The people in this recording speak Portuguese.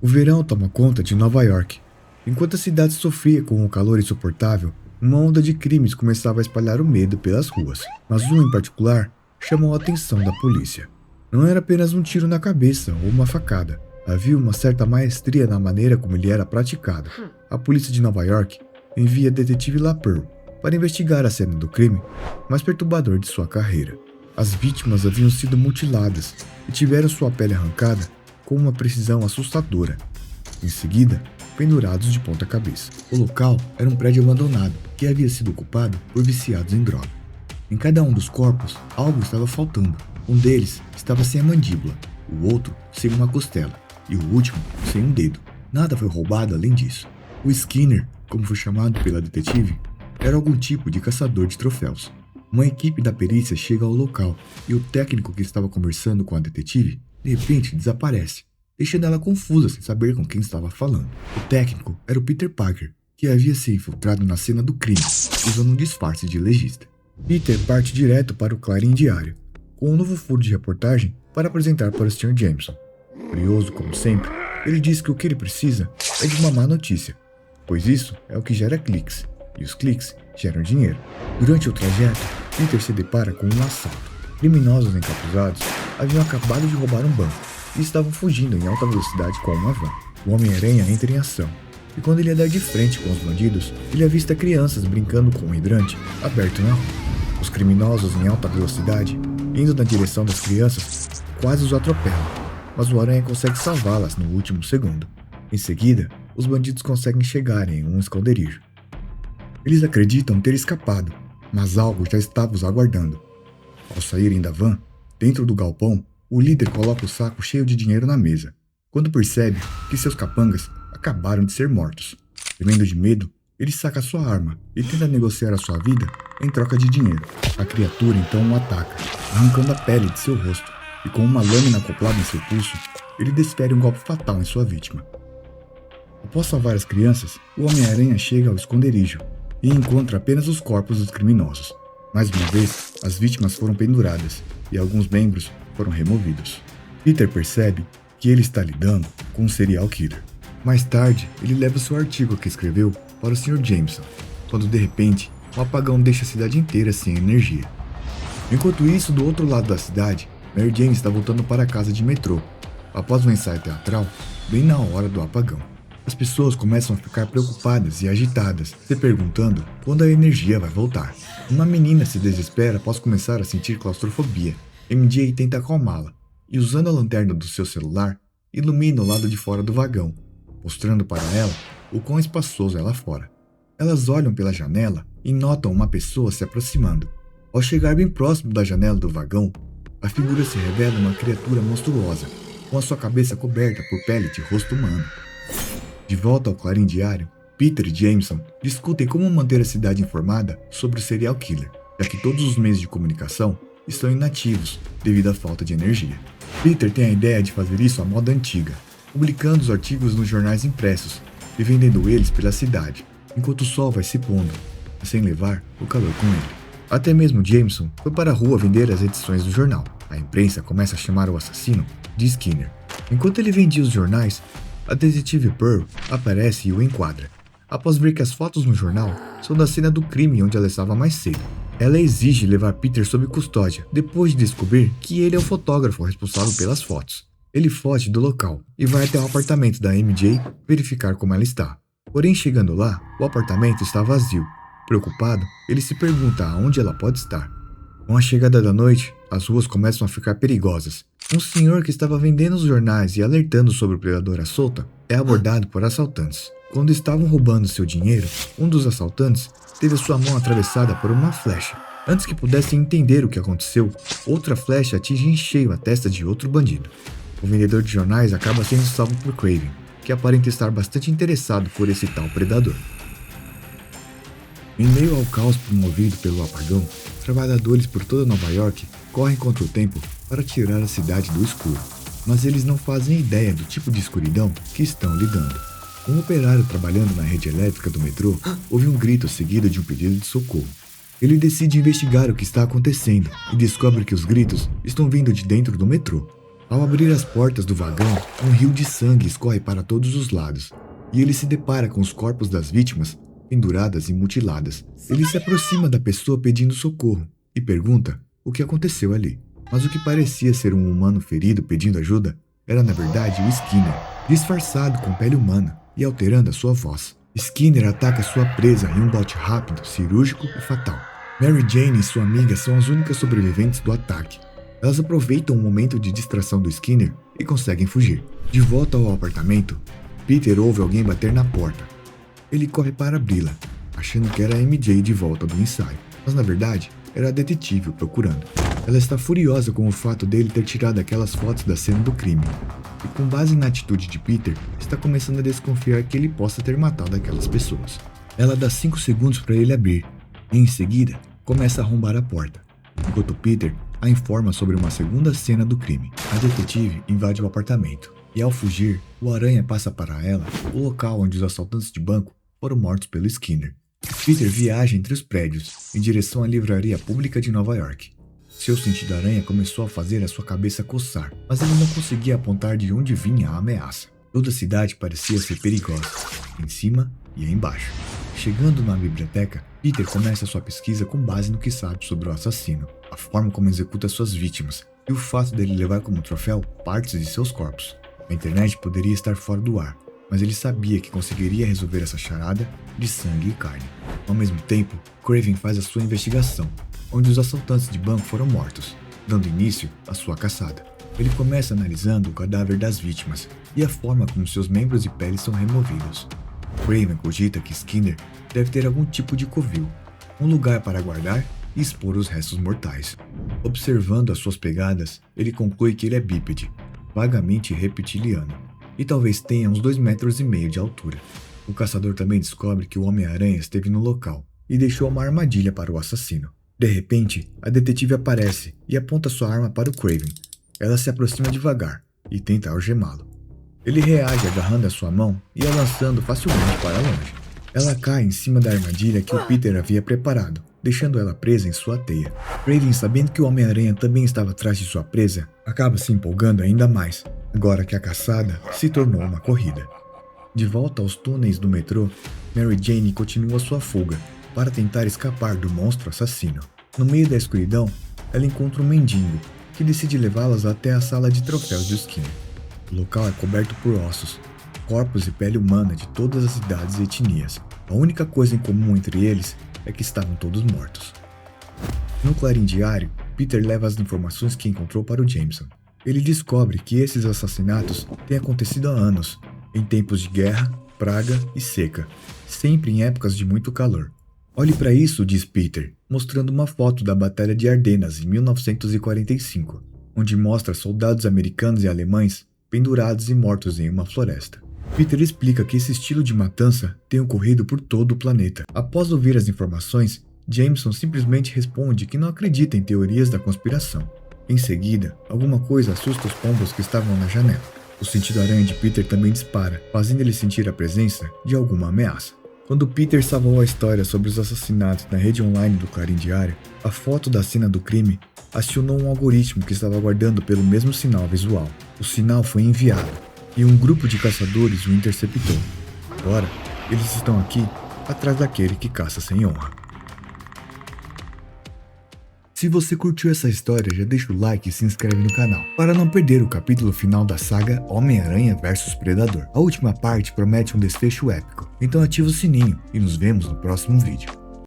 O verão toma conta de Nova York. Enquanto a cidade sofria com um calor insuportável, uma onda de crimes começava a espalhar o medo pelas ruas. Mas um em particular chamou a atenção da polícia. Não era apenas um tiro na cabeça ou uma facada. Havia uma certa maestria na maneira como ele era praticado. A polícia de Nova York envia detetive LaPearl para investigar a cena do crime mais perturbador de sua carreira. As vítimas haviam sido mutiladas e tiveram sua pele arrancada com uma precisão assustadora. Em seguida, pendurados de ponta cabeça. O local era um prédio abandonado que havia sido ocupado por viciados em droga. Em cada um dos corpos, algo estava faltando. Um deles estava sem a mandíbula, o outro sem uma costela e o último sem um dedo. Nada foi roubado além disso. O Skinner, como foi chamado pela detetive, era algum tipo de caçador de troféus. Uma equipe da perícia chega ao local e o técnico que estava conversando com a detetive de repente desaparece, deixando ela confusa sem saber com quem estava falando. O técnico era o Peter Parker, que havia se infiltrado na cena do crime, usando um disfarce de legista. Peter parte direto para o Clarim Diário, com um novo furo de reportagem para apresentar para o Sr. Jameson. Curioso como sempre, ele diz que o que ele precisa é de uma má notícia, pois isso é o que gera cliques, e os cliques geram dinheiro. Durante o trajeto, Peter se depara com um assalto. Criminosos encapuzados haviam acabado de roubar um banco e estavam fugindo em alta velocidade com uma van. O Homem-Aranha entra em ação, e quando ele ia dar de frente com os bandidos, ele avista crianças brincando com um hidrante aberto na rua. Os criminosos em alta velocidade, indo na direção das crianças, quase os atropelam, mas o Aranha consegue salvá-las no último segundo. Em seguida, os bandidos conseguem chegar em um esconderijo. Eles acreditam ter escapado, mas algo já estava os aguardando. Ao saírem da van, dentro do galpão, o líder coloca o saco cheio de dinheiro na mesa, quando percebe que seus capangas acabaram de ser mortos. Tremendo de medo, ele saca sua arma e tenta negociar a sua vida em troca de dinheiro. A criatura então o ataca, arrancando a pele de seu rosto, e com uma lâmina acoplada em seu pulso, ele desfere um golpe fatal em sua vítima. Após salvar as crianças, o Homem-Aranha chega ao esconderijo e encontra apenas os corpos dos criminosos. Mais uma vez, as vítimas foram penduradas e alguns membros foram removidos. Peter percebe que ele está lidando com um serial killer. Mais tarde, ele leva seu artigo que escreveu para o Sr. Jameson, quando de repente, um apagão deixa a cidade inteira sem energia. Enquanto isso, do outro lado da cidade, Mary Jane está voltando para a casa de metrô, após um ensaio teatral, bem na hora do apagão. As pessoas começam a ficar preocupadas e agitadas, se perguntando quando a energia vai voltar. Uma menina se desespera após começar a sentir claustrofobia. MJ tenta acalmá-la e, usando a lanterna do seu celular, ilumina o lado de fora do vagão, mostrando para ela o quão espaçoso é lá fora. Elas olham pela janela e notam uma pessoa se aproximando. Ao chegar bem próximo da janela do vagão, a figura se revela uma criatura monstruosa, com a sua cabeça coberta por pele de rosto humano. De volta ao Clarim Diário, Peter e Jameson discutem como manter a cidade informada sobre o serial killer, já que todos os meios de comunicação estão inativos devido à falta de energia. Peter tem a ideia de fazer isso à moda antiga, publicando os artigos nos jornais impressos e vendendo eles pela cidade, enquanto o sol vai se pondo, sem levar o calor com ele. Até mesmo Jameson foi para a rua vender as edições do jornal. A imprensa começa a chamar o assassino de Skinner. Enquanto ele vendia os jornais, a detetive Pearl aparece e o enquadra, após ver que as fotos no jornal são da cena do crime onde ela estava mais cedo. Ela exige levar Peter sob custódia, depois de descobrir que ele é o fotógrafo responsável pelas fotos. Ele foge do local e vai até o apartamento da MJ verificar como ela está. Porém, chegando lá, o apartamento está vazio. Preocupado, ele se pergunta aonde ela pode estar. Com a chegada da noite, as ruas começam a ficar perigosas. Um senhor que estava vendendo os jornais e alertando sobre o predador à solta é abordado por assaltantes. Quando estavam roubando seu dinheiro, um dos assaltantes teve sua mão atravessada por uma flecha. Antes que pudessem entender o que aconteceu, outra flecha atinge em cheio a testa de outro bandido. O vendedor de jornais acaba sendo salvo por Craven, que aparenta estar bastante interessado por esse tal predador. Em meio ao caos promovido pelo apagão, trabalhadores por toda Nova York correm contra o tempo para tirar a cidade do escuro, mas eles não fazem ideia do tipo de escuridão que estão lidando. Um operário trabalhando na rede elétrica do metrô ouve um grito seguido de um pedido de socorro. Ele decide investigar o que está acontecendo e descobre que os gritos estão vindo de dentro do metrô. Ao abrir as portas do vagão, um rio de sangue escorre para todos os lados, e ele se depara com os corpos das vítimas penduradas e mutiladas. Ele se aproxima da pessoa pedindo socorro e pergunta o que aconteceu ali. Mas o que parecia ser um humano ferido pedindo ajuda era na verdade o Skinner, disfarçado com pele humana e alterando a sua voz. Skinner ataca sua presa em um bote rápido, cirúrgico e fatal. Mary Jane e sua amiga são as únicas sobreviventes do ataque. Elas aproveitam o momento de distração do Skinner e conseguem fugir. De volta ao apartamento, Peter ouve alguém bater na porta. Ele corre para abri-la, achando que era a MJ de volta do ensaio, mas na verdade era a detetive o procurando. Ela está furiosa com o fato dele ter tirado aquelas fotos da cena do crime, e com base na atitude de Peter, está começando a desconfiar que ele possa ter matado aquelas pessoas. Ela dá 5 segundos para ele abrir, e em seguida começa a arrombar a porta, enquanto Peter a informa sobre uma segunda cena do crime. A detetive invade o apartamento, e ao fugir, o Aranha passa para ela o local onde os assaltantes de banco foram mortos pelo Skinner. Peter viaja entre os prédios, em direção à livraria pública de Nova York. Seu sentido aranha começou a fazer a sua cabeça coçar, mas ele não conseguia apontar de onde vinha a ameaça. Toda a cidade parecia ser perigosa, em cima e embaixo. Chegando na biblioteca, Peter começa sua pesquisa com base no que sabe sobre o assassino, a forma como executa suas vítimas e o fato dele levar como troféu partes de seus corpos. A internet poderia estar fora do ar, mas ele sabia que conseguiria resolver essa charada de sangue e carne. Ao mesmo tempo, Craven faz a sua investigação, onde os assaltantes de banco foram mortos, dando início à sua caçada. Ele começa analisando o cadáver das vítimas e a forma como seus membros e peles são removidos. Craven cogita que Skinner deve ter algum tipo de covil, um lugar para guardar e expor os restos mortais. Observando as suas pegadas, ele conclui que ele é bípede, vagamente reptiliano, e talvez tenha uns 2,5 metros de altura. O caçador também descobre que o Homem-Aranha esteve no local e deixou uma armadilha para o assassino. De repente, a detetive aparece e aponta sua arma para o Craven. Ela se aproxima devagar e tenta algemá-lo. Ele reage agarrando a sua mão e a lançando facilmente para longe. Ela cai em cima da armadilha que o Peter havia preparado, deixando ela presa em sua teia. Craven, sabendo que o Homem-Aranha também estava atrás de sua presa, acaba se empolgando ainda mais, agora que a caçada se tornou uma corrida. De volta aos túneis do metrô, Mary Jane continua sua fuga para tentar escapar do monstro assassino. No meio da escuridão, ela encontra um mendigo, que decide levá-las até a sala de troféus de Skinner. O local é coberto por ossos, corpos e pele humana de todas as idades e etnias. A única coisa em comum entre eles é que estavam todos mortos. No Clarim Diário, Peter leva as informações que encontrou para o Jameson. Ele descobre que esses assassinatos têm acontecido há anos, em tempos de guerra, praga e seca, sempre em épocas de muito calor. Olhe para isso, diz Peter, mostrando uma foto da Batalha de Ardenas em 1945, onde mostra soldados americanos e alemães pendurados e mortos em uma floresta. Peter explica que esse estilo de matança tem ocorrido por todo o planeta. Após ouvir as informações, Jameson simplesmente responde que não acredita em teorias da conspiração. Em seguida, alguma coisa assusta os pombos que estavam na janela. O sentido aranha de Peter também dispara, fazendo ele sentir a presença de alguma ameaça. Quando Peter salvou a história sobre os assassinatos na rede online do Clarim Diário, a foto da cena do crime acionou um algoritmo que estava aguardando pelo mesmo sinal visual. O sinal foi enviado, e um grupo de caçadores o interceptou. Agora, eles estão aqui, atrás daquele que caça sem honra. Se você curtiu essa história, já deixa o like e se inscreve no canal, para não perder o capítulo final da saga Homem-Aranha vs Predador. A última parte promete um desfecho épico, então ativa o sininho e nos vemos no próximo vídeo.